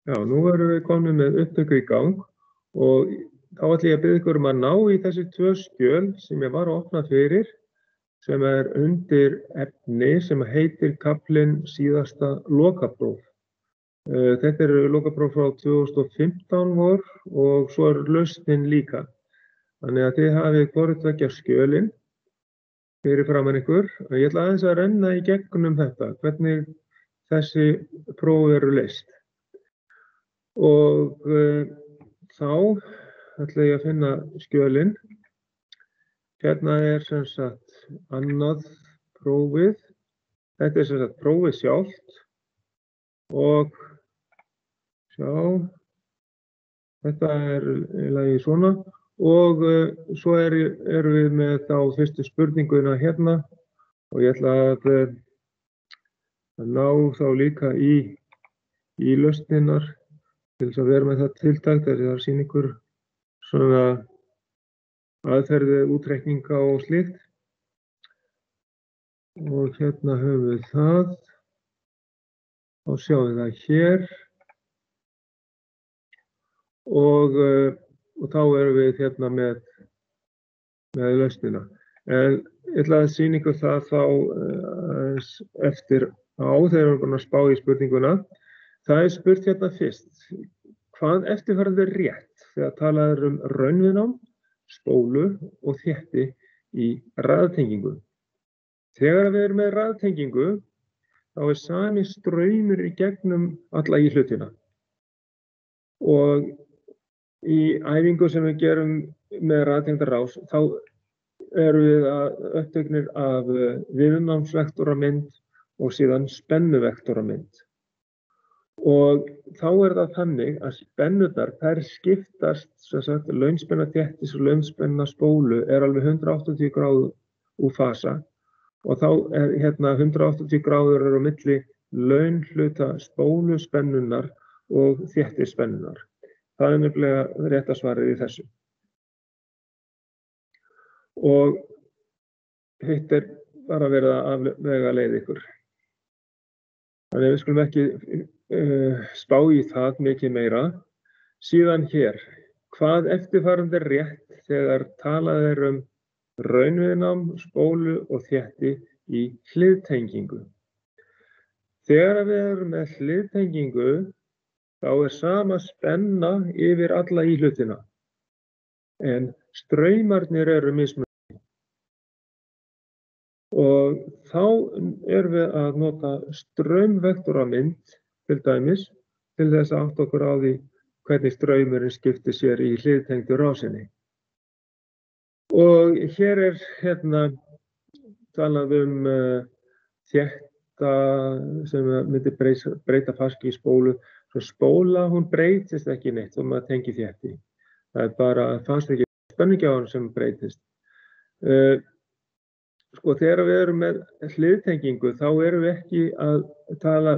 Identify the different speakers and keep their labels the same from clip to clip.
Speaker 1: Já, nú erum við komin með upptöku í gang og þá ætla ég að biðja ykkur að ná í þessi 2 skjöl sem ég var að opna fyrir, sem undir efni sem heitir kaflinn síðasta lokapróf. Þetta lokapróf frá 2015 vor og svo lausnin líka. Þannig að þið hafið hvort tveggja skjölin fyrir framan ykkur. Ég ætla aðeins að renna í gegnum þetta, hvernig þessi próf eru leyst. Og þá ætla ég að finna skjölin. Hérna sem sagt annað prófið. Þetta sem sagt prófið sjálft. Og sjá, þetta í lagi svona. Og svo erum við með þá fyrstu spurninguna hérna. Og ég ætla að ná þá líka í lausnirnar. Til þess að vera með það tiltækt, það sýnir ykkur svona aðferði útreikninga og slíkt. Og hérna höfum við það. Og sjáum við það hér. Og þá erum við hérna með lausnina. En ég ætla að sýna ykkur það þá eftir þegar við erum búin að spá í spurninguna. Það spurt hérna fyrst, hvað eftirfarandi rétt þegar talað raunviðnám, spólu og þétti í raðtengingu? Þegar við erum með raðtengingu, þá sami straumur í gegnum alla í hlutina. Og í æfingu sem við gerum með raðtengdarás, þá erum við uppteknir af viðnámsvektoramynd og síðan spennuvektoramynd. Og þá það þannig að spennurnar, þær skiptast, sem sagt, launspenna þéttis og launspenna spólu alveg 180 gráður úr fasa. Og þá hérna 180 gráður á milli launhluta spóluspennunnar og þéttisspennunar. Það nefnilega rétta svarið í þessu. Og hitt bara verið að afvega leið ykkur. Þannig við skulum ekki spá í það mikið meira. Síðan hér, hvað eftirfarandi rétt þegar talað raunviðnám, spólu og þétti í hliðtengingu? Þegar við erum með hliðtengingu, þá sama spenna yfir alla í hlutina. En straumarnir eru mismunandi. Og þá erum við að nota straumvektoramynd til dæmis til þess að átta okkur á því hvernig straumurinn skiptir sér í hliðtengdu rásinni. Og hér hérna talað þétta sem myndi breyta faski í spólu. Svo spóla, hún breytist ekki neitt þó maður tengi þétti. Það bara fasstykki spennugjáðan sem breytist. Sko, þegar við erum með hliðtengingu, þá erum við ekki að tala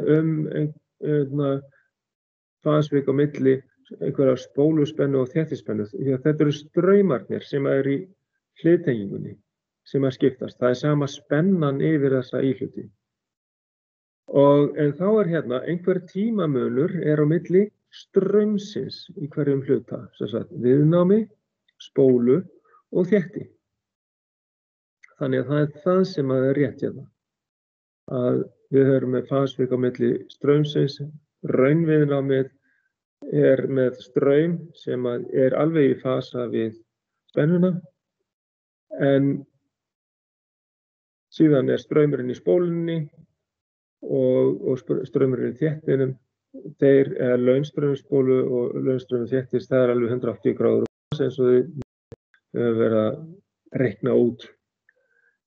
Speaker 1: fasvik á milli einhverja spóluspennu og þéttispennu. Þetta eru straumarnir sem í hliðtengingunni sem skiptast. Það sama spennan yfir þessa íhluti. En þá hérna einhver tímamunur á milli straumsins í hverjum hluta, sem sagt viðnámi, spólu og þétti. Þannig að það það sem rétt hérna. Að við erum með fasvik á milli straumsins, raunviðnámið með straum sem alveg í fasa við spennuna, en síðan straumurinn í spólunni og straumurinn í þéttinum. Þeir launstraumspólu og launstraum þéttis, það alveg 180 gráður eins og við verið að reikna út.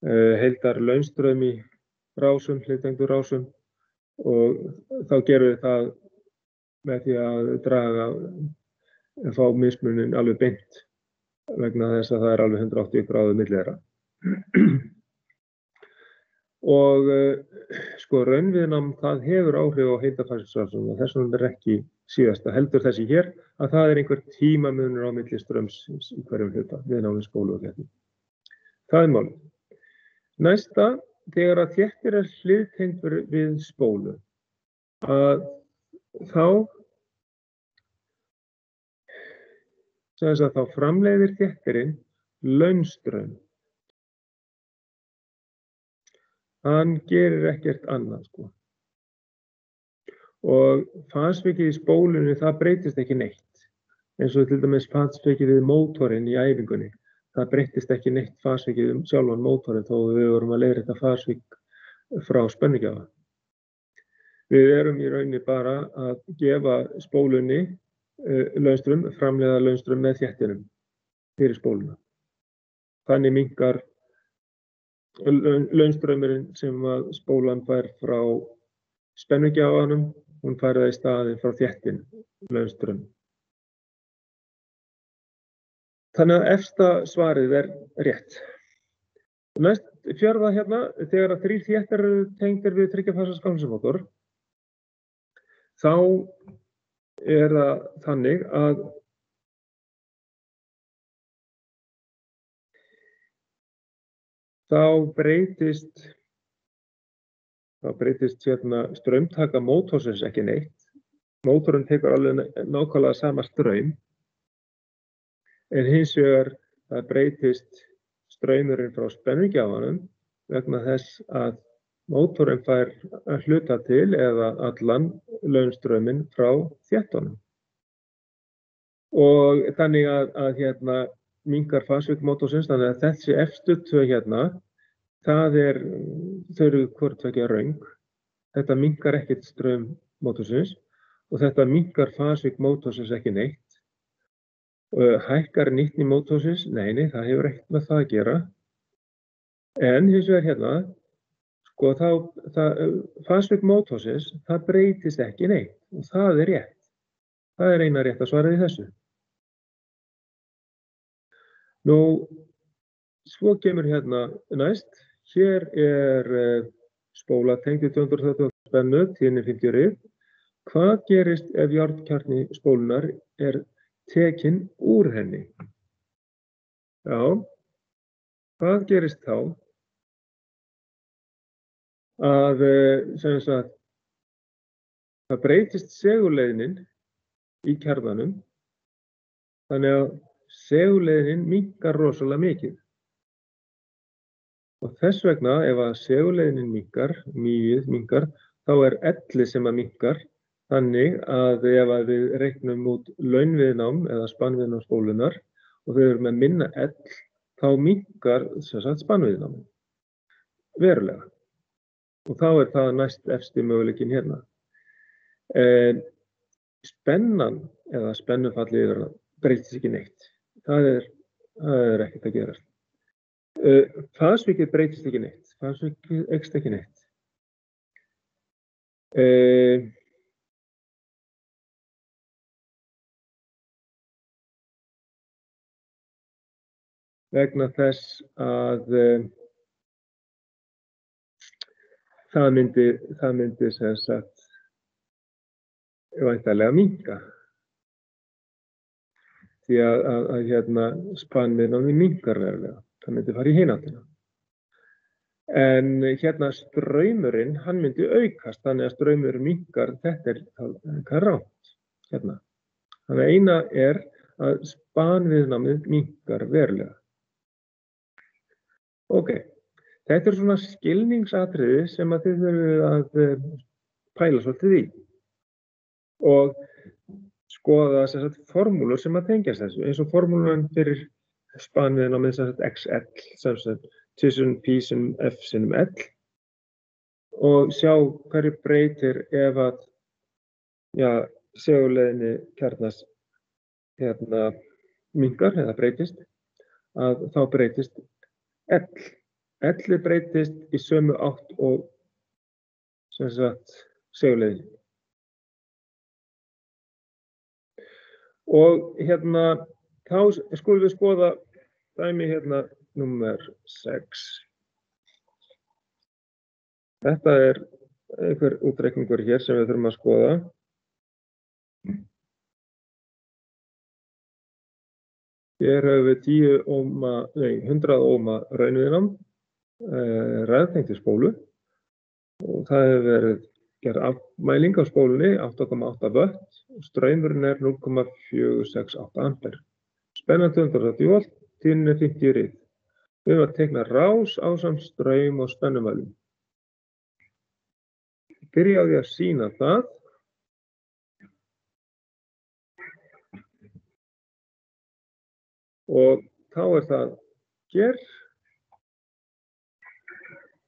Speaker 1: Heildar launstraum í rásum, hliðtengdu rásum, og þá gerum við það með því að fá mismunin alveg beint vegna þess að það alveg 180 gráður milli þeirra. Og sko raunviðnám, það hefur áhrif á heildarfarsrásum og þess vegna ekki síðasta. Heldur þessi hér að það einhver tímamunur á milli straumsins í hverjum hluta, viðnámi, spólu og þétti. Það málið. Næsta, þegar að þéttir hliðtengd við spólu, þá þá framleiðir þéttirinn launstraum. Hann gerir ekkert annað, sko. Og fasvikið í spólunni, það breytist ekki neitt. Eins og til dæmis fasvikið við mótorinn í æfingunni. Það breytist ekki neitt fasvikið sjálfan mótorinn þó við vorum að leiðrétta fasvik frá spennugjafa. Við erum í rauninni bara að gefa spólunni launstraum, framleiða launstraum með þéttinum fyrir spóluna. Þannig minnkar launstraumurinn sem að spólan fær frá spennugjafanum, hún fær það í staðinn frá þéttin launstraum. Þannig að efsta svarið rétt. Næst fjórða hérna, þegar að 3 þéttir eru tengdir við 3 fasa skálmsmótor, þá það þannig að þá breytist hérna straumtaka mótorsins ekki neitt. Mótorinn tekur alveg nákvæmlega sama straum, en hins vegar það breytist straumurinn frá spennugjafanum vegna þess að mótorinn fær að hluta til eða allan launstrauminn frá þéttunum. Og þannig að hérna minnkar fasvik mótorsins, þannig að þessi efstu tvö hérna, þau eru hvort tveggja röng. Þetta minnkar ekkert straum mótorsins og þetta minnkar fasvik mótorsins ekki neitt. Hækkar nýtni mótorsins? Nei, það hefur ekkert með það að gera. En hins vegar hérna, sko, fasvik mótorsins, það breytist ekki neitt og það rétt. Það eina rétta svarið í þessu. Nú, svo kemur hérna næst. Hér spóla tengd við 230 spennu, tíðni 50 rið. Hvað gerist ef járnkjarni spólunnar tekinn úr henni? Já, hvað gerist þá? Það breytist segulleiðnin í kjarnanum, þannig að segulleiðnin minnkar rosalega mikið. Og þess vegna, ef að segulleiðnin minnkar, mýið minnkar, þá ellið sem að minnkar, þannig að ef að við reiknum út launviðnám eða spannviðnám spólunnar og þau eru með minna ell, þá minnkar spannviðnám verulega. Og þá það næst efsti möguleikinn hérna. Spennan eða spennufallið yfir það breytist ekki neitt. Það ekkert að gerast. Fasvikið breytist ekki neitt. Fasvikið eykst ekki neitt. Vegna þess að það myndi sem sagt væntanlega minnka. Því að hérna spannviðnámið minnkar verulega. Það myndi fara í hina áttina. En hérna straumurinn, hann myndi aukast, þannig að straumurinn minnkar, þetta hvað rangt. Hérna. Þannig að eina að spannviðnámið minnkar verulega. Ok, þetta svona skilningsatriði sem að þið þurfum að pæla svolítið í og skoða formúlur sem að tengjast þessu, eins og formúlan fyrir spannviðnámið XL, sem sagt tussen P sem F sinnum L og sjá hverju breytir ef að segulleiðni kjarnans hérna minnkar eða breytist, að þá breytist L. L breytist í sömu átt og sem sagt segulleiðin. Og hérna þá skulum við skoða dæmi hérna númer 6. Þetta einhver útreikningur hér sem við þurfum að skoða. Hér höfum við 100 óma raunviðnám ræðtengt í spólu og það hefur verið gerð afmæling á spólunni 8,8 vött og straumurinn 0,468 ampere. Spennan 230 volt, tíðnin 50 rið. Við erum að teikna rás ásamt straum og spennumælum. Byrja á því að sýna það. Og þá það hér.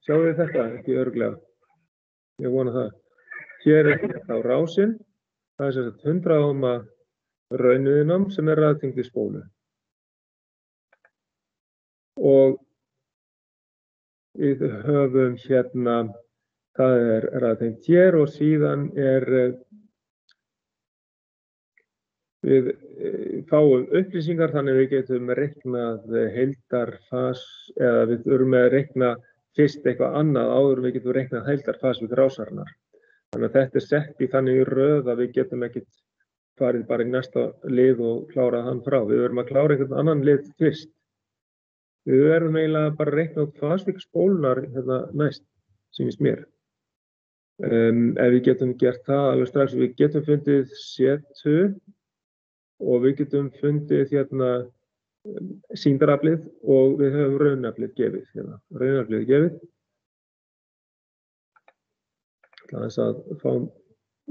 Speaker 1: Sjáu þið þetta, ekki örugglega. Ég vona það. Hér þá rásinn. Það sem sagt 100 ohma raunviðnám sem raðtengt í spólu. Og við höfum hérna, það raðtengt hér og síðan við fáum upplýsingar þannig við getum reiknað heildarfas eða við erum með að reikna fyrst eitthvað annað áður við getum reiknað heildarfas við rásarinnar. Þannig að þetta sett í þannig röð að við getum ekkert farið bara í næsta lið og klárað hann frá. Við verðum að klára einhvern annan lið fyrst. Við verðum eiginlega bara að reikna út fasvík spólunar hérna næst, sýnist mér. Ef við getum gert það alveg strax, við getum fundið setu og við getum fundið hérna sýndaraflið og við höfum raunaflið gefið. Hérna. Raunaflið gefið. Það er að fá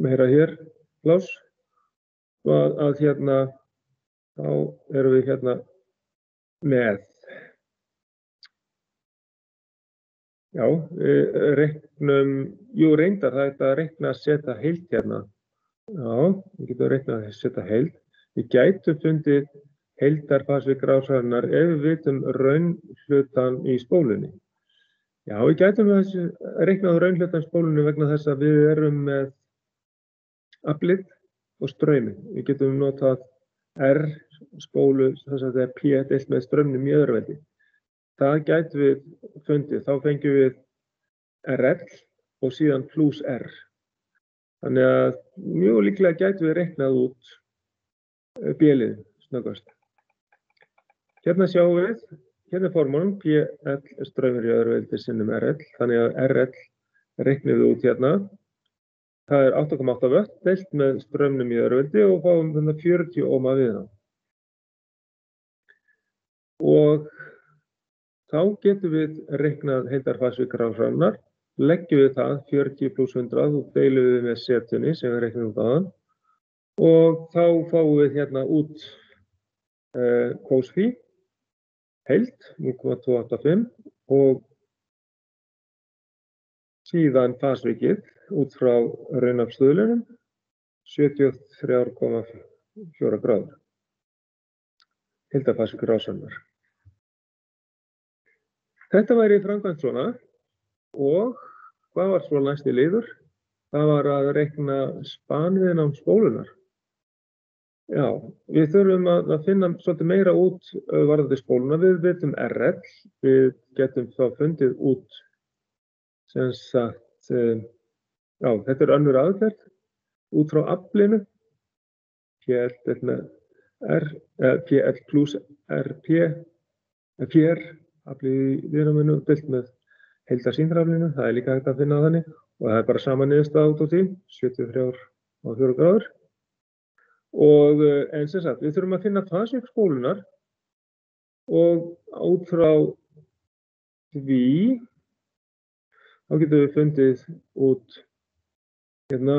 Speaker 1: meira hér, pláss. Og að hérna, þá erum við hérna með. Já, við reiknum, reyndar það er að reikna að setja heild hérna. Já, við getum reiknað að setja heild. Við gætum fundið heildarfas við rásarinnar ef við vitum raunhlutan í spólunni. Já, við gætum reiknað raunhlutan í spólunni vegna þess að við erum með aflið og strauminn. Við getum notað R spólu, þess að það P deilt með straumnum í öðruveldi. Það gætum við fundið. Þá fengjum við RL og síðan plus R. Þannig að mjög líklega gætum við reiknað út B-lið snöggvast. Hérna sjáum við, hérna formúlan PL straumur í öðruveldi sinnum RL, þannig að RL reiknum við út hérna. Það er 8,8 vött deilt með straumnum í öðruveldi og fáum 40 ohma við það. Og þá getum við reiknað heildarfas við rásarinnar, leggjum við það 40 plus 100 og deilum við með setunni sem við reiknum út aðan. Og þá fáum við hérna út kósfí, heild, 0,285 og síðan fasvikið út frá raunafstöðlunum, 73,4 gráður. Heildarfas við rásarinnar. Þetta væri framkvæmt svona og hvað var svo næsti liður? Það var að reikna spanviðnám spólunar. Já, við þurfum að finna svolítið meira út varðandi spóluna. Við vitum RL, við getum þá fundið út sem sagt, já, þetta önnur aðferð út frá aflinu. PL með R, PL plus RP, PR, aflið í viðnáminu, deilt með heildarsýndaraflinu, það líka hægt að finna þannig og það bara sama niðurstaða út á því, 73,4 gráður. Og en sem sagt, við þurfum að finna fasvík spólunar og út frá því, þá getum við fundið út hérna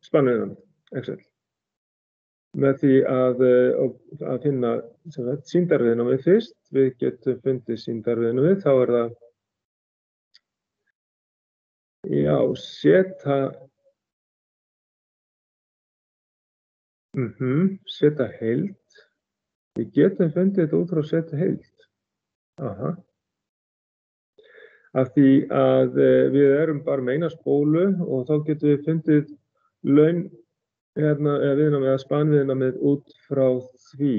Speaker 1: spannviðnám, Excel. Með því að finna sýndarviðnámið fyrst, við getum fundið sýndarviðnámið, þá það, já, seta heild. Við getum fundið þetta út frá seta heild. Aha. Af því að við erum bara með eina spólu og þá getum við fundið laun viðnámið eða spanviðnámið út frá því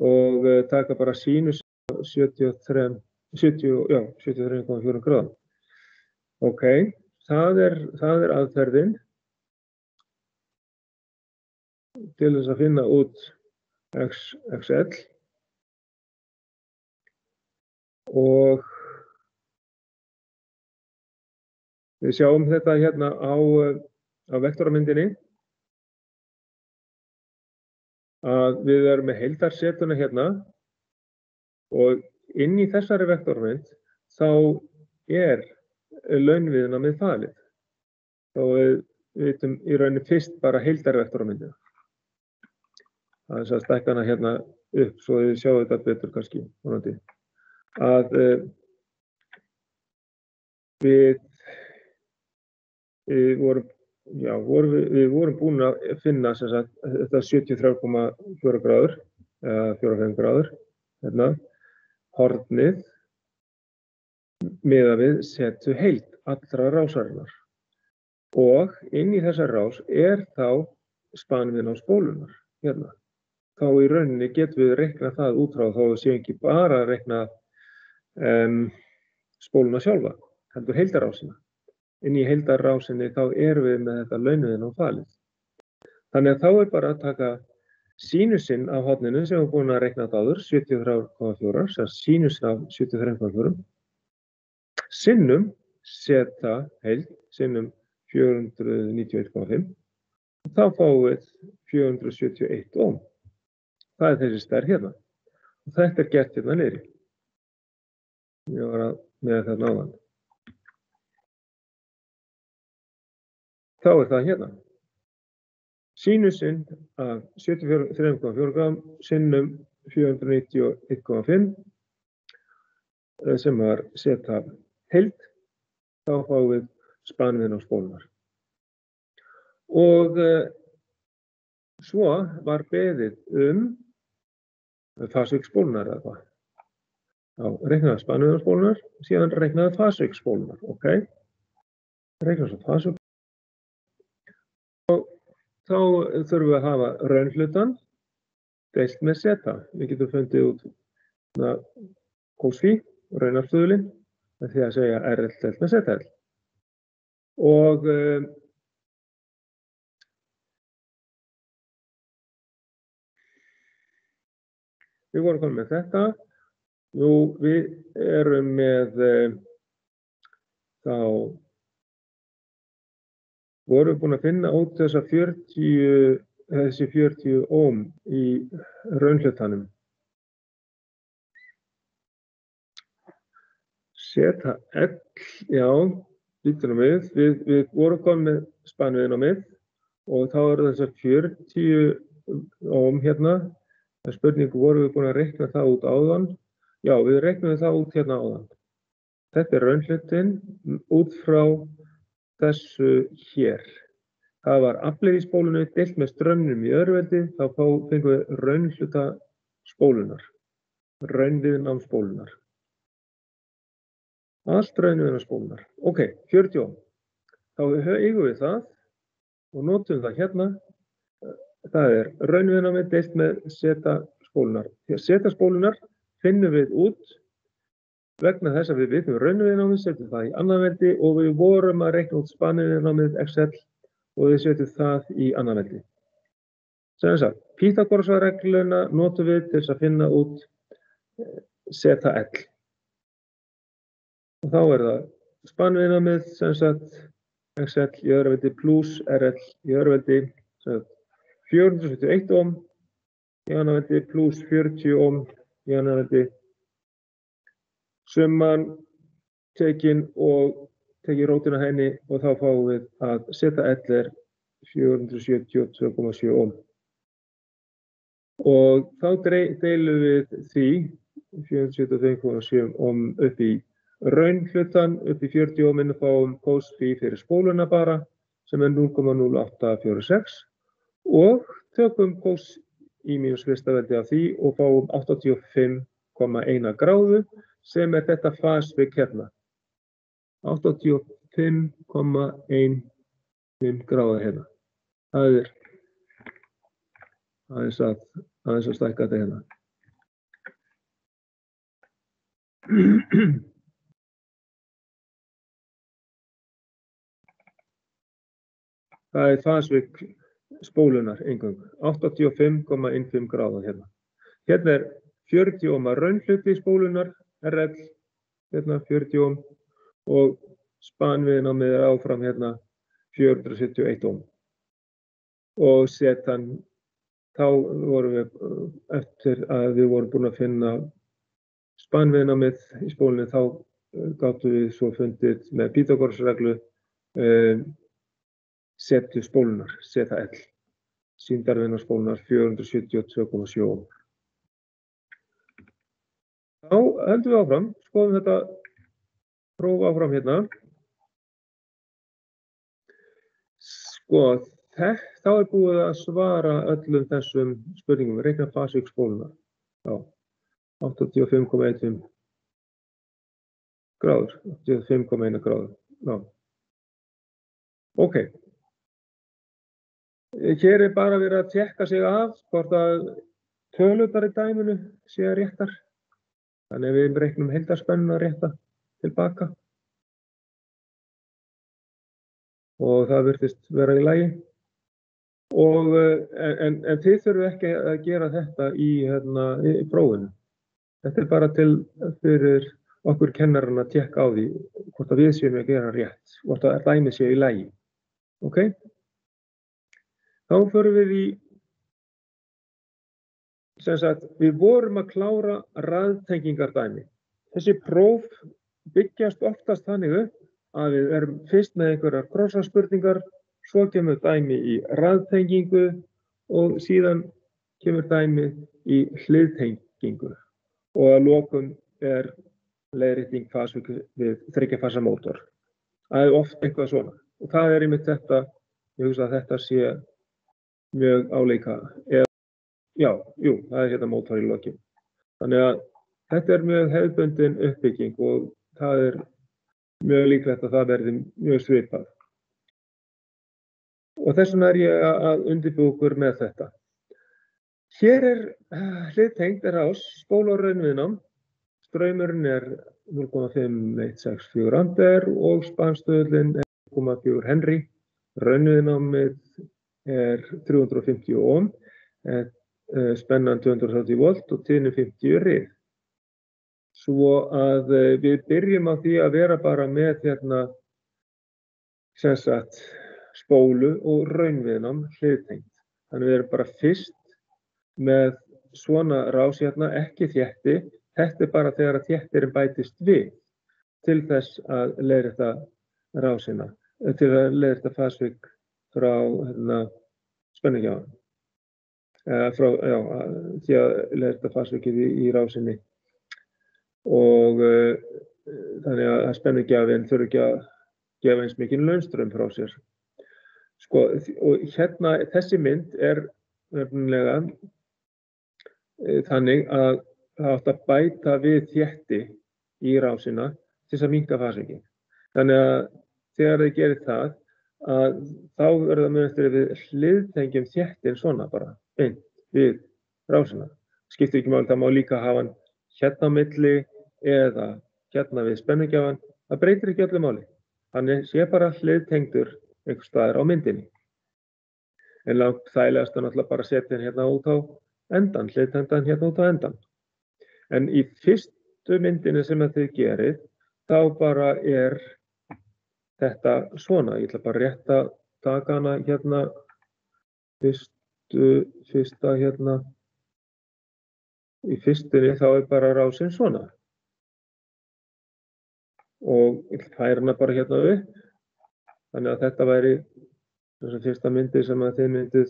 Speaker 1: og taka bara sínus 73,4 gráðum. Ok, það er aðferðin til þess að finna út XL og við sjáum þetta hérna á vektoramyndinni að við erum með heildarsetuna hérna og inn í þessari vektormynd þá launviðnámið falið. Þá við vitum í rauninni fyrst bara heildarvektormyndina. Það er að stækka hana hérna upp svo þið sjáu þetta betur kannski vonandi. Að við vorum búin að finna sem sagt, þetta 73,4 gráður eða 4,5 gráður hérna, hornið miðað við setu heild allra rásarinnar. Og inn í þessa rás þá spanviðnám spólunar hérna. Þá í rauninni getum við reiknað það út frá þá við séum ekki bara að reikna spóluna sjálfa, heldur heildarrásina. Inn í heildarrásinni þá erum við með þetta launviðnám falið. Þannig að þá bara að taka sínusinn af horninu sem við búin að reikna þetta áður, 73,4, sem sínusinn af 73,4, sinnum seta heild, sinnum 491,5, og þá fáum við 471 ohm. Það er þessi stærð hérna. Og þetta er gert hérna niðri. Ég var með þetta áðan. Þá er það hérna. Sínusinn af 73,4 gráðum sinnum 491,5 sem var seta heild. Þá fáum við spanviðnám spólunar. Og svo var beðið fasvik spólunar eða hvað. Já, reiknaði spanviðnám spólunar, síðan reiknaði fasvik spólunar, ok? Reiknaði svo fasvik. Og þá þurfum við að hafa raunhlutan deilt með seta. Við getum fundið út kósfí, raunafstöðulinn, með því að segja RL deilt með ZL. Og við vorum komin með þetta. Nú, við erum með vorum við búin að finna út þessi 40 ohm í raunhlutanum. Seta L, já, við vorum komin með spanviðnámið og þá eru þessar 40 ohm hérna. Það er spurning, vorum við búin að reikna það út áðan? Já, við reiknum það út hérna áðan. Þetta er raunhlutin út frá þessu hér. Það var aflið í spólunni deilt með straumnum í öðruveldi, þá fengum við raunhluta spólunar. Raunviðnám spólunar. Allt raunviðnám spólunar. Ok, 40 ohm. Þá eigum við það og notum það hérna. Það er raunviðnámið deilt með seta spólunar. Seta spólunar finnum við út vegna þess að við vitum raunviðnámið, setjum það í annað veldi og við vorum að reikna út spanviðnámið XL og við setjum það í annað veldi. Sem sagt, Pýþagórasarregluna notum við til þess að finna út seta L. Og þá er það spanviðnámið, sem sagt, XL í öðru veldi pluss RL í öðru veldi, sem sagt, 471 ohm í annað veldi pluss 40 ohm í annað veldi. Summan tekin og tekið rótina henni og þá fáum við að seta L er 472,7 ohm. Og þá deilum við því 475,7 ohm upp í raunhlutan, upp í 40 ohm og fáum kósfí fyrir spóluna bara sem er 0,0846 og tökum kós í mínus fyrsta veldi af því og fáum 85,1 gráðu sem er þetta fasvik hérna. 85,1 gráða hérna. Það er aðeins að stækka þetta hérna. Það er fasvik spólunar eingöngu. 85,15 gráða hérna. Hérna er 40 ohm raunhluti spólunar, RL, hérna 40 ohm og spanviðnámið er áfram hérna 471 ohm. Og setan þá vorum við, eftir að við vorum búin að finna spanviðnámið í spólunni, þá gátum við svo fundið með Pýþagórasreglu setu spólunnar, zl, sýndarviðnáms spólunnar 472,7 ohm. Þá höldum við áfram, skoðum þetta próf áfram hérna. Sko, þá búið að svara öllum þessum spurningum, reikna fasvík spólunnar. Já, 85,1 gráður, 85,1 gráður. Já. Ok. Hér bara verið að tékka sig af hvort að tölurnar í dæminu séu réttar. Þannig að við reiknum heildarspennuna rétta tilbaka. Og það virtist vera í lagi. En þið þurfum ekki að gera þetta í prófinu. Þetta bara fyrir okkur kennarana að tékka á því hvort að við séum að gera rétt, hvort að dæmið séu í lagi. Ok? Þá förum við í, sem sagt, við vorum að klára raðtengingardæmi. Þessi próf byggjast oftast þannig upp að við erum fyrst með einhverjar krossspurningar, svo kemur dæmi í raðtengingu og síðan kemur dæmi í hliðtengingu. Og að lokum leiðrétting fasvík við þriggja-fasa mótor. Það oft eitthvað svona. Og það einmitt þetta, ég hugsa að þetta sé mjög álíka. Það hérna mótor í lokin. Þannig að þetta mjög hefðbundin uppbygging og það mjög líklegt að það verði mjög svipað. Og þess vegna ég að undirbúa okkur með þetta. Hér hliðtengd rás, spóla og raunviðnám. Straumurinn 0,5164 ampere og spanstöðullinn 1,4 Henry. Raunviðnámið 350 ohm, spennan 230 volt og tíðnin 50 rið. Svo að við byrjum á því að vera bara með sem sagt, spólu og raunviðnám hliðtengd. Þannig við erum bara fyrst með svona rás ekki þétti. Þetta bara þegar að þéttirinn bætist við til þess að leiðrétta rásina, til að leiðrétta fasvík frá spennugjafanum. Því að leiðrétta fasvíkið í rásinni. Og þannig að spennugjafinn þurfi ekki að gefa eins mikinn launstraum frá sér. Sko, og þessi mynd nefnilega þannig að það átt að bæta við þétti í rásina til að minnka fasvíkið. Þannig að þegar þið gerir það, þá verður það mjög eftir að við hliðtengjum þéttin svona bara, beint við rásina. Skiptir ekki máli, það má líka hafa hann hérna á milli eða hérna við spennugjafan. Það breytir ekki öllu máli. Þannig sé bara hliðtengdur einhvers staðar á myndinni. En langt þægilegast náttúrulega bara setja hann hérna út á endan, hliðtengdan hérna út á endan. En í fyrstu myndinni sem þið gerið, þá bara þetta svona. Ég ætla bara rétt að taka hana hérna, fyrsta hérna. Í fyrstunni þá bara rásin svona. Og ég ætla að færa hana bara hérna upp. Þannig að þetta væri þessa fyrsta myndi sem að þið myndið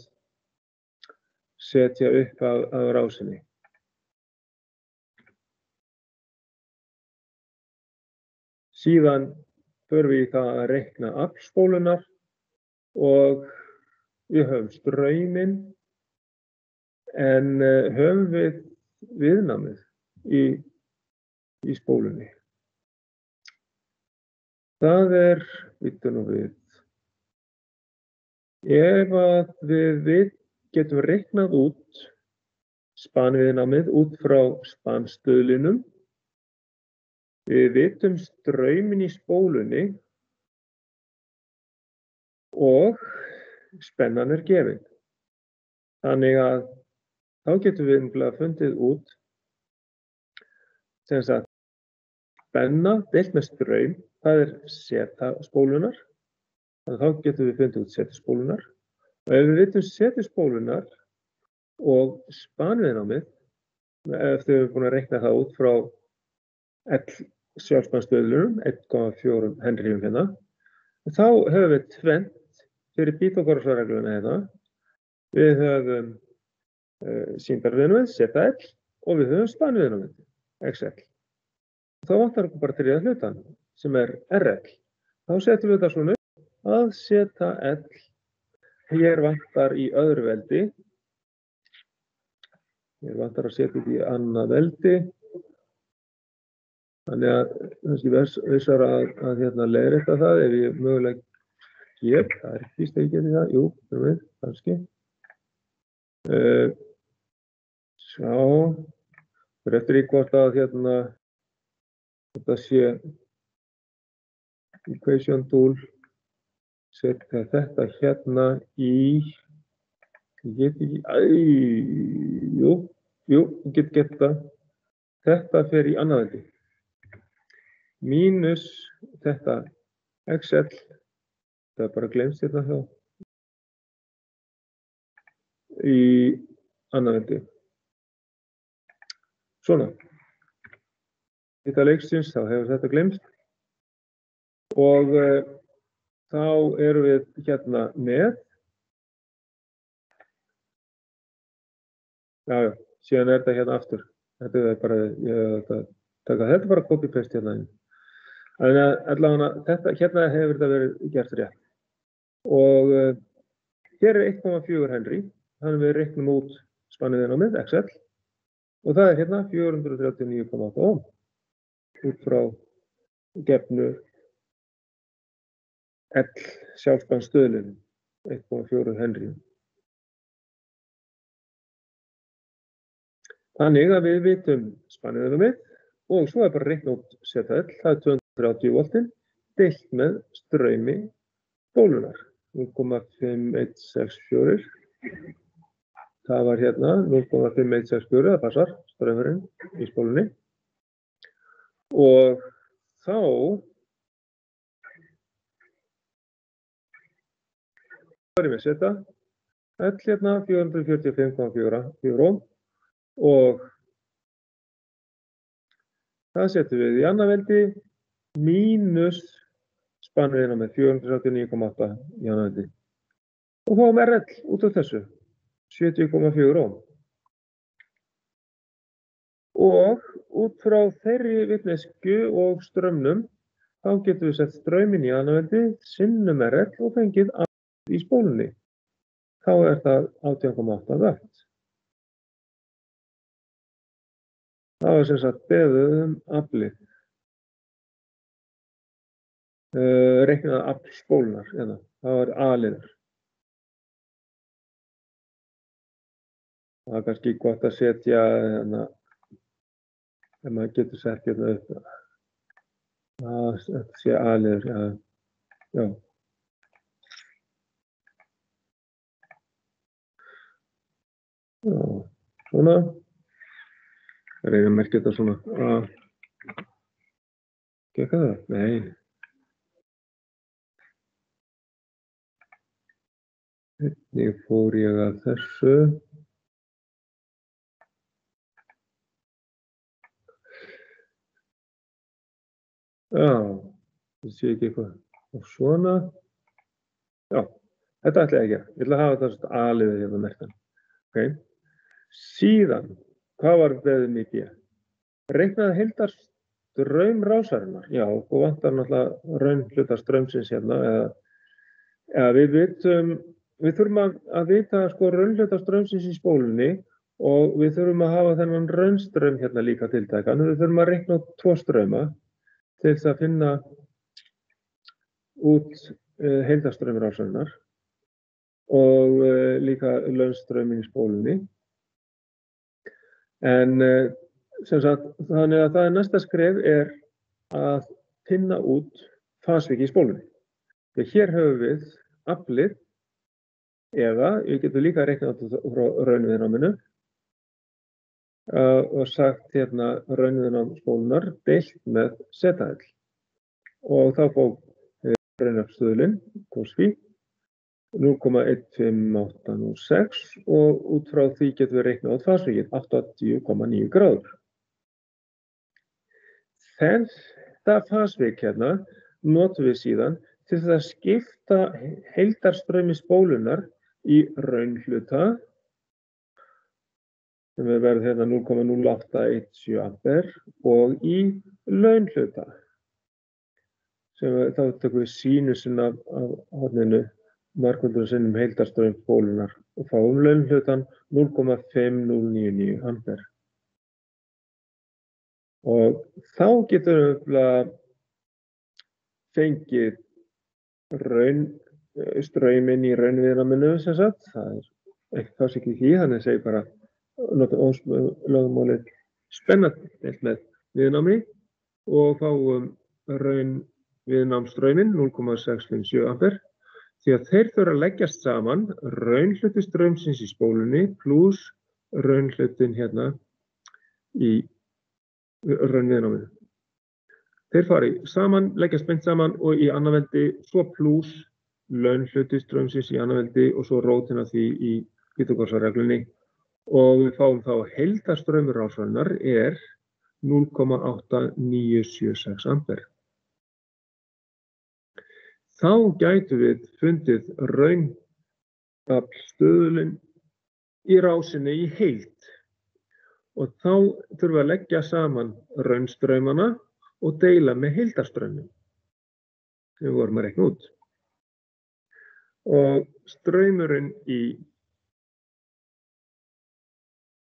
Speaker 1: setja upp af rásinni. Síðan förum við í það að reikna aflspólunnar og við höfum strauminn en höfum við viðnámið í spólunni. Það bíddu nú við. Ef að við getum reiknað út spanviðnámið út frá spanstöðlinum, við vitum strauminn í spólunni og spennan gefin. Þannig að þá getum við fundið út sem sagt spenna deilt með straum, það seta spólunnar. Þannig að þá getum við fundið út setu spólunnar. Og ef við vitum setu spólunnar og spanviðnámið, ef þau eru búin að reikna það út frá L sjálfspannstöðlunum, 1,4 henríum hérna, þá höfum við tvennt fyrir Pýþagórasarregluna hérna. Við höfum sýndarviðnámið, ZL, og við höfum spanviðnámið, XL. Þá vantar okkur bara þriðja hlutan, sem er RL. Þá setjum við þetta svona upp að ZL, hér vantar í öðru veldi. Hér vantar að setja þetta í annað veldi. Þannig að kannski vissar að hérna leiðrétta það ef ég mögulega get. Það er ekki víst að ég geti það. Jú, kannski. Sjá. Fyrir eftir í hvort að hérna þetta sé equation tool. Setja þetta hérna í ég get ekki jú, ég get það. Þetta fer í annað veldi. Mínus þetta XL, það er bara glemst hérna hjá, í annað veldi. Svona. Þetta leiksins, þá hefur þetta glemst. Og þá erum við hérna með. Já, síðan er þetta hérna aftur. Þetta er bara, þetta bara copy-paste hérna inn. Þannig að allavega hérna hefur þetta verið gert rétt. Og hér er 1,4 henrí, þannig við reiknum út spanviðnámið XL og það er hérna 439,8 ohm út frá gefnu L sjálfspannstöðlunum 1,4 henrí. Þannig að við vitum spanviðnámið og svo er bara reikna út ZL, það er 230 voltinn, deilt með straumi spólunar, 0,5164. Það var hérna 0,5164, það passar, straumurinn í spólunni. Og þá erum við að setja L hérna 445,4 ohm og það setjum við í annað veldi mínus spanviðnámið 439,8 í annað veldi. Og fáum RL út af þessu, 70,4 ohm. Og út frá þeirri vitneskju og straumnum, þá getum við sett strauminn í annað veldi, sinnum RL og fengið afl í spólunni. Þá er það 18,8 watt. Það var sem sagt beðið aflið. Reiknaði afl spólunar, hérna. Það var A-liður. Það er kannski gott að setja, hérna, ef maður getur sett hérna upp. Þetta sé A-liður, já. Já, svona. Reynum að merkja þetta svona. Gekka það? Nei. Hvernig fór ég að þessu? Já, það sé ekki eitthvað. Og svona. Já, þetta ætla ég ekki. Ég ætla að hafa þetta svona A-liður hérna merktan. Ok. Síðan. Hvað var beðið mikið? Reiknaði heildarstraumrásarinnar. Já, og vantar náttúrulega raunhluta straumsins hérna. Eða við þurfum að vita sko raunhluta straumsins í spólunni og við þurfum að hafa þennan raunstraum hérna líka tiltækan. Við þurfum að reikna út 2 strauma til þess að finna út heildarstraumrásarinnar og líka launstrauminn í spólunni. En sem sagt, þannig að það næsta skref er að finna út fasviki í spólunni. Þegar hér höfum við aflið eða við getum líka reiknað frá raunviðnáminu og sagt hérna raunviðnám spólunar deilt með ZL. Og þá fór raunafstöðlinn, cos phi, 0,15806 og út frá því getum við reiknað út fasvikið 80,9 gráður. Þetta fasvik hérna notum við síðan til þess að skipta heildarstraumi spólunnar í raunhluta sem verður hérna 0,0817 ampere og í launhluta sem þá tökum við sínusinn af horninu margfaldur sinnum heildarstraum spólunnar og fáum launhlutan 0,5099 ampere. Og þá getum við fengið strauminn í raunviðnáminu sem sagt. Það ekki fasvik í því, þannig segir bara nota Ohms-lögmálið spennadeilt með viðnámi og fáum raunviðnámsstrauminn 0,657 ampere. Því að þeir þurfa að leggjast saman raunhluti straumsins í spólunni pluss raunhlutin hérna í raunviðnáminu. Þeir fari saman, leggjast beint saman og í annarveldi svo pluss launhluti straumsins í annarveldi og svo rótin af því í Pythagoras-reglunni og við fáum þá heildarstraumur rásarinnar er 0,8976 ampere. Þá gætum við fundið raunaflstöðulinn í rásinni í heild og þá þurfum við að leggja saman raunstraumana og deila með heildarstraumin sem við vorum að reikna út. Og straumurinn í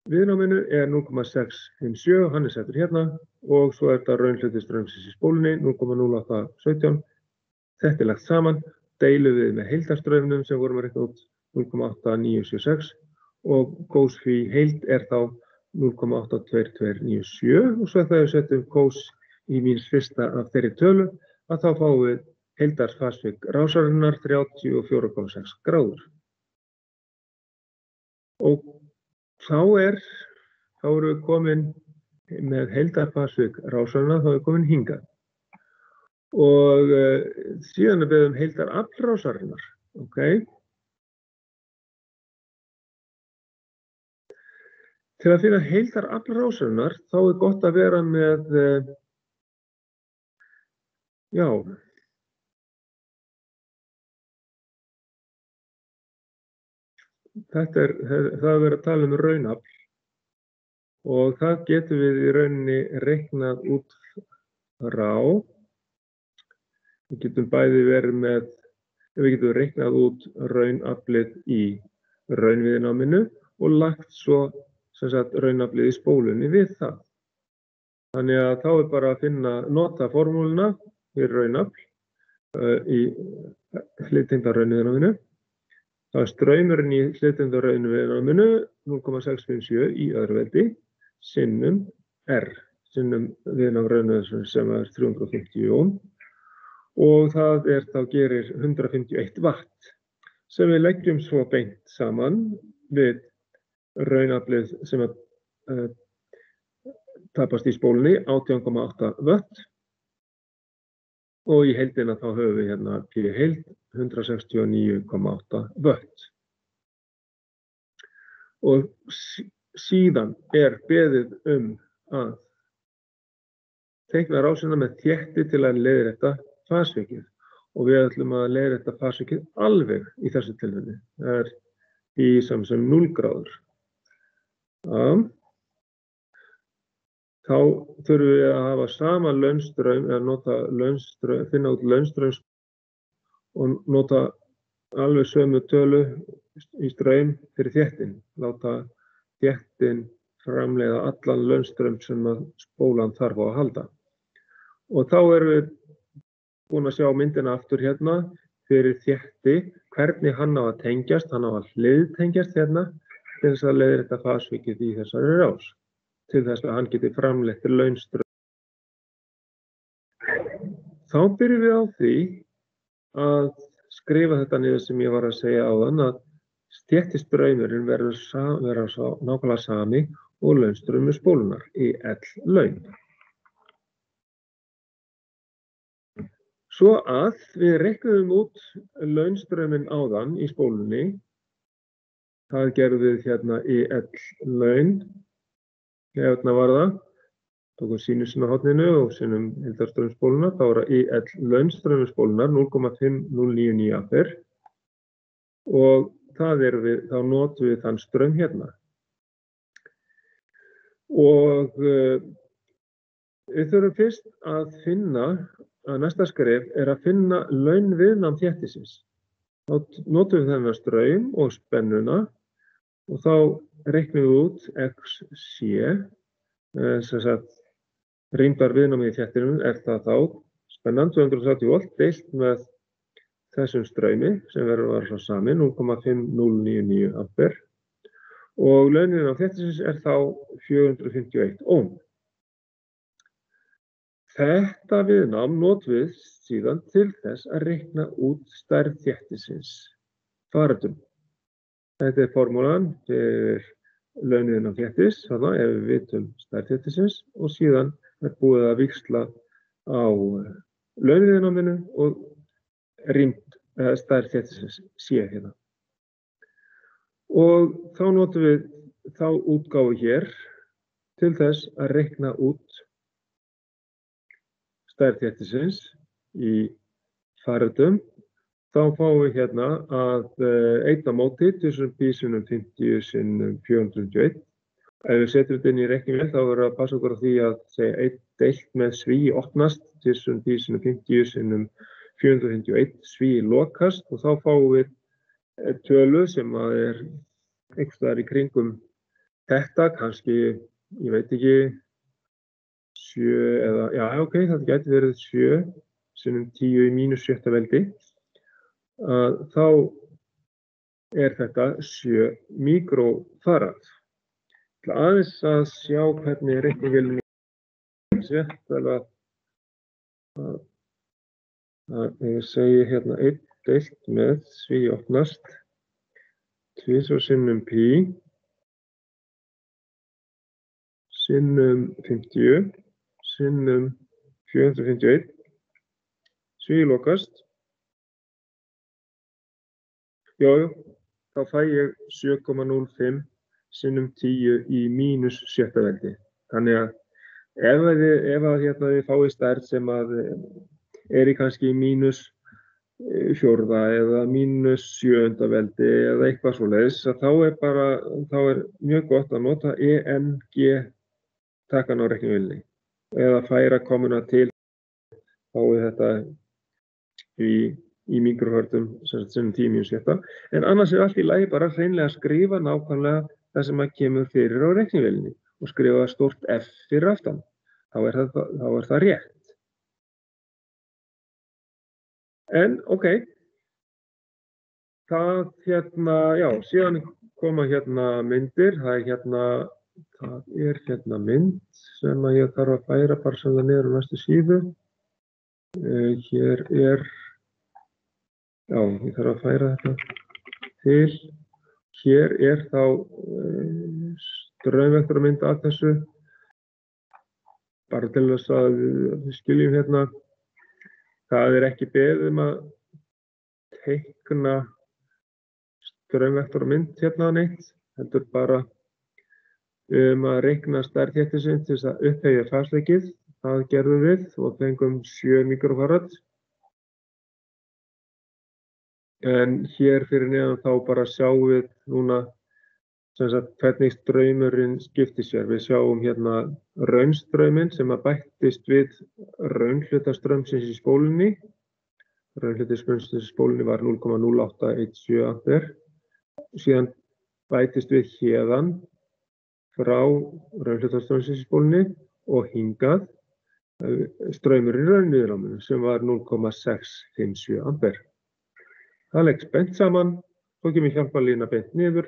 Speaker 1: viðnáminu er 0,657, hann er settur hérna og svo er þetta raunhluti straumsins í spólunni 0,0817. Þetta er lagt saman, deilum við með heildarstrauminum sem vorum að reikna út 0,8976 og kós fyrir heild er þá 0,82297 og svo þegar við setjum kós í mínus fyrsta af þeirri tölu að þá fáum við heildarfasvik rásarinnar 34,6 gráður. Og þá erum við komin með heildarfasvik rásarinnar, þá erum við komin hingað. Og síðan við um heildarafl rásarinnar, ok? Til að finna heildarafl rásarinnar þá er gott að vera með, það er verið að tala um raunafl og það getum við í rauninni reiknað út frá. Við getum bæði verið með, við getum reiknað út raunaflið í raunviðnáminu og lagt svo sem sagt raunaflið í spólunni við það. Þannig að þá er bara að nota formúluna fyrir raunafl í hliðtengda raunviðnáminu. Það er straumurinn í hliðtengda raunviðnáminu 0,657 í öðruveldi sinnum R, sinnum viðnám raunviðnáminu sem er 350 ohm. Og það þá gerir 151 watt sem við leggjum svo beint saman við raunaflið sem tapast í spólunni 18,8 watt og í heildina þá höfum við hérna P heild 169,8 watt. Og síðan er beðið að teikna rásina með þétti til að leiðrétta fasvikið og við ætlum að leiðrétta fasvikið alveg í þessu tilfelli. Það er í sem 0 gráður. Þá þurfum við að hafa sama launstraum eða nota launstraum, finna út launstraum og nota alveg sömu tölu í straum fyrir þéttin. Láta þéttin framleiða allan launstraum sem að spólan þarf á að halda. Og þá erum við búin að sjá myndina aftur hérna fyrir þétti, hvernig hann á að tengjast, hann á að hliðtengjast hérna til þess að leiðrétta fasvikið í þessari rás, til þess að hann geti framleitt launstraum. Þá byrjum við á því að skrifa þetta niður sem ég var að segja áðan að þéttistraumurinn verður nákvæmlega sami og launstraumur spólunnar í L laun. Svo að við reiknuðum út launstrauminn áðan í spólunni. Það gerðum við hérna IL laun. Hérna var það. Tókum sínusinn á horninu og sinnum heildarstraum spólunnar. Þá var það IL launstraumur spólunnar 0,5099 ampere. Og þá notum við þann straum hérna. Og við þurfum fyrst að finna, að næsta skref er að finna launviðnám þéttisins. Þá notum við þennan straum og spennuna og þá reiknum við út XC, sem sagt rýmdarviðnámið í þéttinum er það þá spennan 230 volt deilt með þessum straumi sem verður að vera samin 0,5099 ampere og launin á þéttisins er þá 451 ohm. Þetta viðnám notum við síðan til þess að reikna út stærð þéttisins faratum. Þetta er formúlan fyrir launin á þéttis, þannig ef við vitum stærð þéttisins og síðan er búið að víxla á launin og stærð þéttisins sé hérna. Og þá notum við þá útgáfu hér til þess að reikna út stærð þéttisins í faratum. Þá fáum við hérna að 1 á móti 1000 pi sinnum 50 sinnum 421. Ef við setjum þetta inn í reiknivél þá verður að passa okkur á því að segja 1 deilt með svíi opnast 1000 pi sinnum 50 sinnum 451 svíi lokast og þá fáum við tölu sem er einhvers staðar í kringum þetta, kannski, ég veit ekki, 7 eða, já, ok, þetta gæti verið 7 sinnum 10 í mínus 7. veldi. Þá er þetta 7 mikrófarad. Ég ætla aðeins að sjá hvernig reiknivélin er að ég segi hérna 1 deilt með svíi opnast 2 sinnum pi sinnum 50 sinnum 451 svíi lokast. Jú, þá fæ ég 7,05 sinnum 10 í mínus 7. veldi. Þannig að ef þið fáið stærð sem að er í kannski mínus 4. eða mínus 7. veldi eða eitthvað svoleiðis, þá er mjög gott að nota ENG takkan á reiknivélinni eða færa komuna til fáið þetta í mikróhörtum sem 10 mínus 7. En annars er allt í lagi bara hreinlega að skrifa nákvæmlega það sem að kemur fyrir á reiknivélinni og skrifa stórt F fyrir aftan. Þá er það rétt. En ok, það já, síðan koma hérna myndir, það er hérna mynd sem að ég þarf að færa bara sem það niður á næstu síðu. Hér er, já, ég þarf að færa þetta til. Hér er þá straumvektormynd af þessu. Bara til þess að við skiljum hérna. Það er ekki beðið að teikna straumvektormynd hérna neitt. Heldur bara að reikna stærð þéttisins til þess að upphefja fasleikið. Það gerðum við og fengum 7 mikrófarad. En hér fyrir neðan þá bara sjáum við núna hvernig straumurinn skiptir sér. Við sjáum hérna raunstrauminn sem að bættist við raunhlutastraumsins í spólunni. Raunhlutastraumsins í spólunni var 0,0817 ampere. Síðan bættist við héðan frá raunhlutastraumsins í spólunni og hingað straumurinn í raunviðnáminu sem var 0,657 ampere. Það leggst beint saman, þá kemur hjálparlína beint niður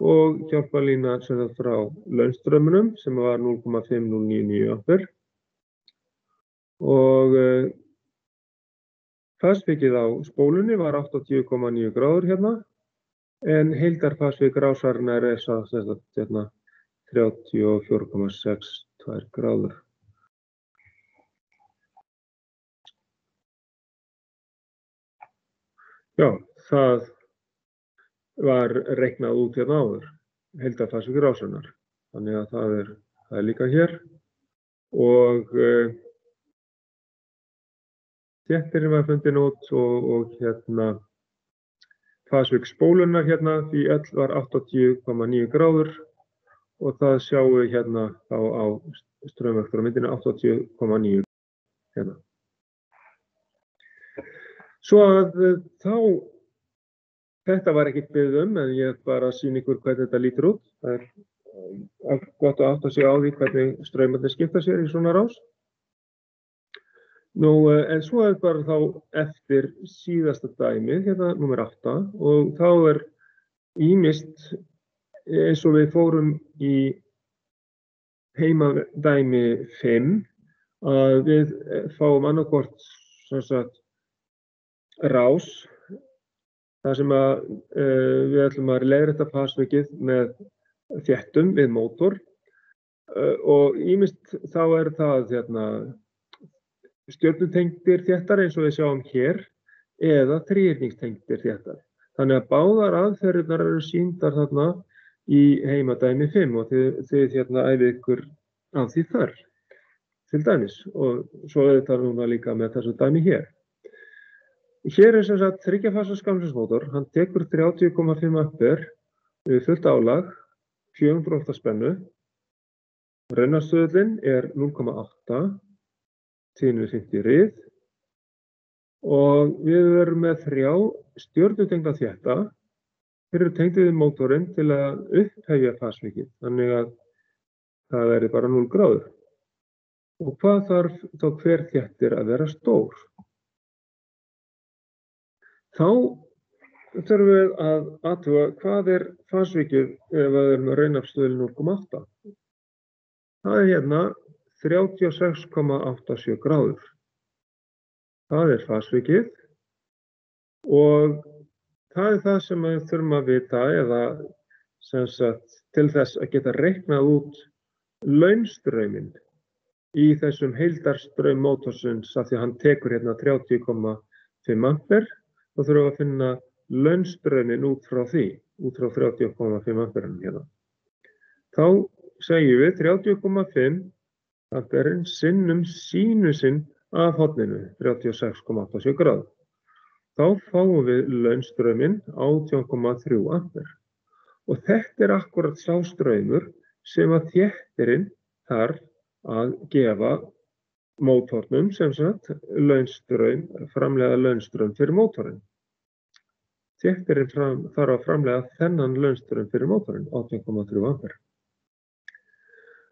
Speaker 1: og hjálparlína frá launstraumunum sem var 0,5099 ampere og fasvikið á spólunni var 80,9 gráður hérna en heildarfasvik rásarinnar er 34,62 gráður. Já, það var reiknað út hérna áður, heildarfarsvíkur rásarinnar. Þannig að það er líka hér og þéttirinn var fundin út og hérna farsvík spólunnar hérna því öll var 80,9 gráður og það sjáum við hérna þá á straumvektor á myndinu 80,9 hérna. Svo að þá, þetta var ekkert beðið en ég bara sýni ykkur hvernig þetta lítur út. Það er gott að átta sig á því hvernig straumarnir skipta sér í svona rás. Nú, en svo er bara þá eftir síðasta dæmið, hérna númer 8 og þá er ýmist eins og við fórum í heimadæmi 5 að við fáum annarkvort sem sagt rás þar sem að við ætlum að leiðrétta farsvikið með þéttum við mótor og ýmist þá er það hérna stjörnutengdir þéttar eins og við sjáum hér eða þríhyrningstengdir þéttar. Þannig að báðar aðferðirnar eru sýndar þarna í heimadæmi 5 og þið hérna æfið ykkur á því þar til dæmis og svo auðvitað núna líka með þessu dæmi hér. Hér er sem sagt 3 fasa skamsins-mótor, hann tekur 30,5 ampere við fullt álag, 400 V spennu, raunastöðullinn er 0,8, tíðnin 50 rið og við erum með 3 stjörnutengda þétta, þeir eru tengdir við mótorinn til að upphefja farsvikið, þannig að það verði bara 0 gráður. Og hvað þarf þá hver þéttir að vera stór? Þá þurfum við að athuga hvað er farsvikið ef við erum með raunafstöðullinn 0,8. Það er hérna 36,87 gráður. Það er farsvikið og það er það sem við þurfum að vita eða sem sagt til þess að geta reiknað út launstrauminn í þessum heildarstraum mótorsins af því að hann tekur hérna 30,5 ampere þá þurfum við að finna launstrauminn út frá því, út frá 30,5 amperunum hérna. Þá segjum við 30,5 amperinn sinnum sínusinn af horninu, 36,87 gráður. Þá fáum við launstrauminn 18,3 ampere. Og þetta er akkurat sá straumur sem að þéttirinn þarf að gefa mótornum sem sagt launstraum, framleiða launstraum fyrir mótorinn. Þéttirinn þarf að framleiða þennan launstraum fyrir mótorinn, 18,3 ampere.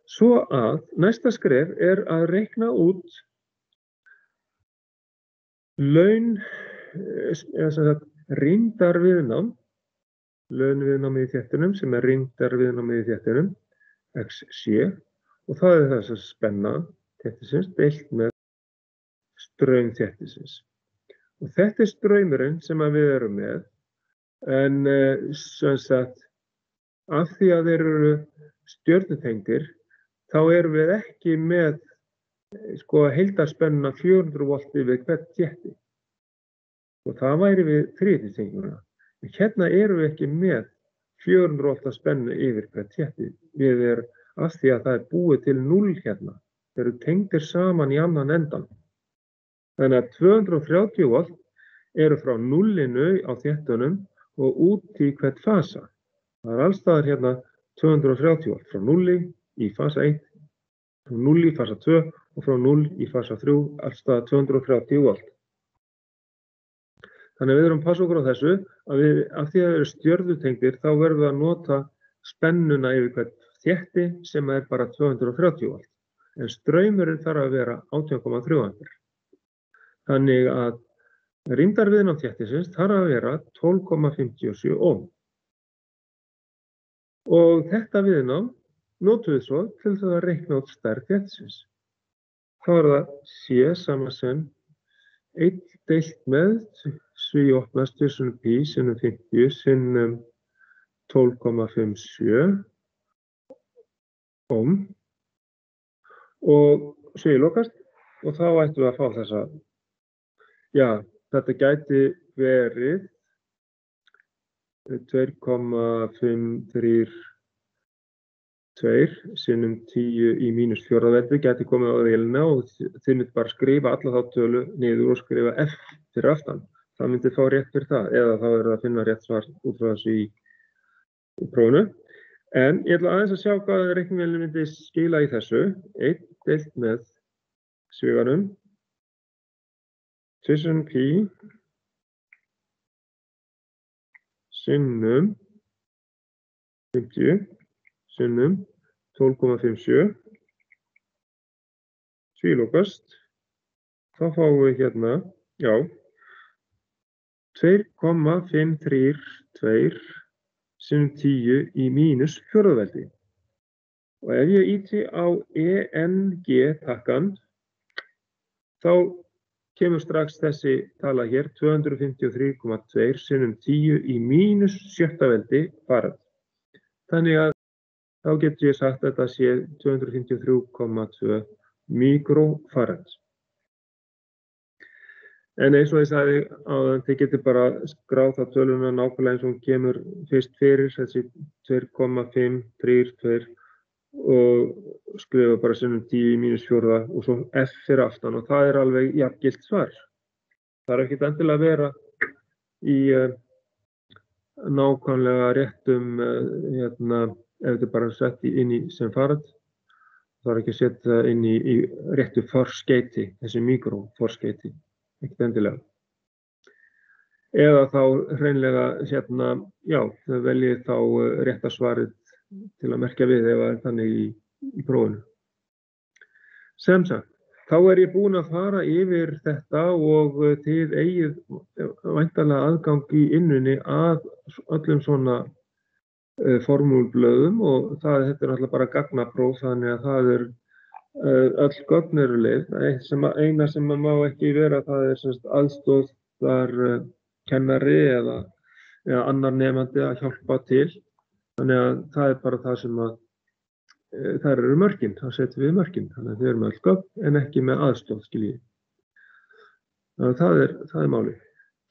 Speaker 1: Svo að næsta skref er að reikna út rýmdarviðnám, launviðnámið í þéttinum sem er rýmdarviðnámið í þéttinum, XC, og það er þess að spenna þéttisins deilt með straum þéttisins. Og þetta er straumurinn sem við erum með, en sem sagt, af því að þeir eru stjörnutengdir, þá erum við ekki með heildarspennuna 400 volt við hvert þétti. Og það væri við þríhyrningstenginguna. En hérna erum við ekki með 400 volt spennu yfir hvert þétti. Við erum af því að það er búið til 0 hérna. Þeir eru tengdir saman í annan endan. Þannig að 230 volt eru frá 0-inu á þéttunum og út í hvert fasa. Það er allstaðar hérna 230 volt frá 0 í fasa 1, frá 0 í fasa 2 og frá 0 í fasa 3, allstaðar 230 volt. Þannig að við erum að passa okkur á þessu að af því að við erum stjörnutengdir þá verðum við að nota spennuna yfir hvert þétti sem er bara 230 volt. En straumurinn þarf að vera 18,3 ampere. Þannig að rýmdarviðnám þéttisins þarf að vera 12,57 ohm. Og þetta viðnám notum við svo til þess að reikna út stærð þéttisins. Þá er það C sama sem 1 deilt með sví opnast sinnum pi sinnum 50 sinnum 12,57 ohm og sví lokast og þá ættum við að fá þessa þetta gæti verið 2,532 sinnum 10 í mínus fjórðaveldi gæti komið á vélina og þið myndi bara skrifa alla þá tölu niður og skrifa F fyrir aftan. Það myndi fá rétt fyrir það, eða þá verður að finna rétt svar út frá þessu í prófinu. En ég ætla aðeins að sjá hvað reiknivélin myndi skila í þessu. 1 deilt með sviganum, tvisvar pi sinnum 50 sinnum 12,57 tvílokast. Þá fáum við hérna, já, 2,532 sinnum 10 í mínus fjórðaveldi. Og ef ég ýti á ENG-takkan, þá kemur strax þessi tala hér, 253,2 sinnum 10 í mínus sjöttaveldi farad. Þannig að þá getur ég sagt að þetta sé 253,2 mikrofarad. En eins og ég sagði áðan, þið getur bara skráð það töluna nákvæmlega eins og hún kemur fyrst fyrir, þessi 2,532 og skrifa bara sinnum 10 í mínus fjórða og svo F fyrir aftan og það alveg jafngilt svar. Það ekkert endilega að vera í nákvæmlega réttum, ef þetta bara sett inn í sem farad, það ekki að setja inn í réttu forskeyti, þessi mikroforskeyti, ekkert endilega. Eða þá hreinlega hérna, já, þau veljið þá rétta svarið til að merkja við ef það þannig í prófinu. Sem sagt, þá ég búinn að fara yfir þetta og þið eigið væntanlega aðgang í innunni að öllum svona formúlblöðum og þetta náttúrulega bara gagnapróf, þannig að það öll gögn eru leyfð. Eina sem má ekki vera, það aðstoðarkennari eða annar nemandi að hjálpa til. Þannig að það bara það sem að þær eru mörkin, þá setjum við mörkin. Þannig að þið eru með öll gögn en ekki með aðstoð, skiljið. Þannig að það málið.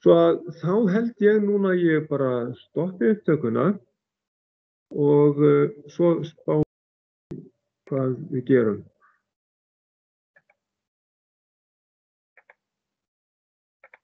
Speaker 1: Svo að þá held ég núna að ég bara stoppi upptökuna og svo spá hvað við gerum.